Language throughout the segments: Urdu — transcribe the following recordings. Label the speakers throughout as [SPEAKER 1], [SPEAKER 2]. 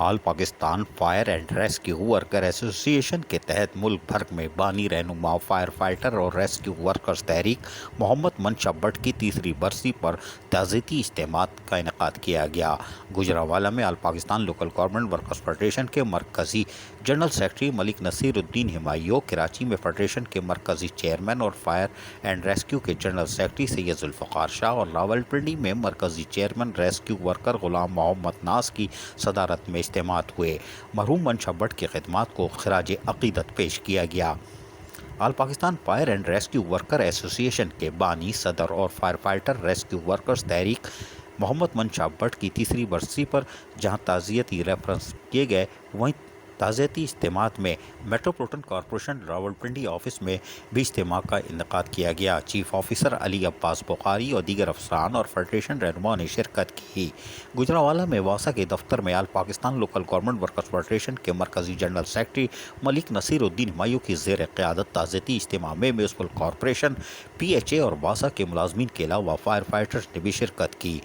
[SPEAKER 1] All Pakistan fire and rescue worker association کے تحت ملک بھر میں بانی رہنما فائر فائٹر اور ریسکیو ورکرز تحریک محمد منشا بٹ کی تیسری برسی پر تعزیتی اجتماع کا انعقاد کیا گیا۔ گوجرانوالہ میں all Pakistan local government workers federation کے مرکزی جنرل سیکرٹری ملک نصیر الدین ہمایوں، کراچی میں فیڈریشن کے مرکزی چیئرمین اور فائر اینڈ ریسکیو کے جنرل سیکرٹری سید ذوالفقار شاہ اور راولپنڈی میں مرکزی چیئرمین ریسکیو ورکر غلام محمد ناز کی صدارت میں اجتماع ہوئے۔ مرحوم منشا بٹ کی خدمات کو خراج عقیدت پیش کیا گیا۔ All Pakistan fire and rescue worker association کے بانی صدر اور فائر فائٹر ریسکیو ورکرز تحریک محمد منشا بٹ کی تیسری برسی پر جہاں تعزیتی ریفرنس کیے گئے، وہیں تعزیتی اجتماع میں میٹروپولیٹن کارپوریشن راولپنڈی آفس میں بھی اجتماع کا انعقاد کیا گیا۔ چیف آفیسر علی عباس بخاری اور دیگر افسران اور فیڈریشن رہنماؤں نے شرکت کی۔ گوجرانوالہ میں واسا کے دفتر میں all Pakistan local government workers federation کے مرکزی جنرل سیکرٹری ملک نصیر الدین ہمایوں کی زیر قیادت تعزیتی اجتماع میں municipal corporation, P H A اور واسا کے ملازمین کے علاوہ فائر فائٹرز نے بھی شرکت کی۔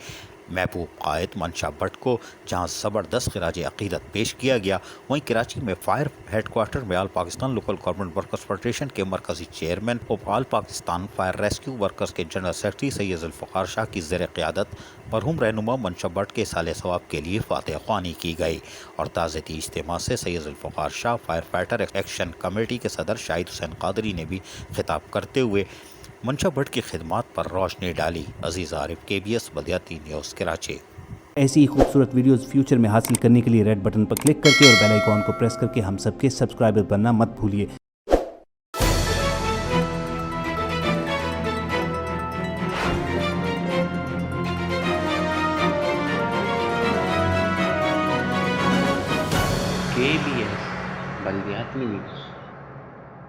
[SPEAKER 1] محبوب قائد منشا بٹ کو جہاں زبردست خراج عقیدت پیش کیا گیا، وہیں کراچی میں فائر ہیڈ کوارٹر میں all Pakistan local government workers federation کے مرکزی چیئرمین اور all Pakistan fire rescue workers کے جنرل سیکرٹری سید ذوالفقار شاہ کی زیر قیادت مرحوم رہنما منشا بٹ کے اصالۂ ثواب کے لیے فاتح خوانی کی گئی، اور تعزیتی اجتماع سے سید ذوالفقار شاہ فائر فائٹر ایکشن کمیٹی کے صدر شاہد حسین قادری نے بھی خطاب کرتے ہوئے منشا بٹ کی خدمات پر روشنی ڈالی۔ عزیز عارف، KBS بلدیاتی نیوز، کراچی۔
[SPEAKER 2] ایسی ہی خوبصورت ویڈیوز فیوچر میں حاصل کرنے کے لیے ریڈ بٹن پر کلک کر کے اور بیل آئیکن کو پریس کر کے ہم سب کے سبسکرائبر بننا مت بھولیے۔
[SPEAKER 3] KBS بلدیاتی نیوز۔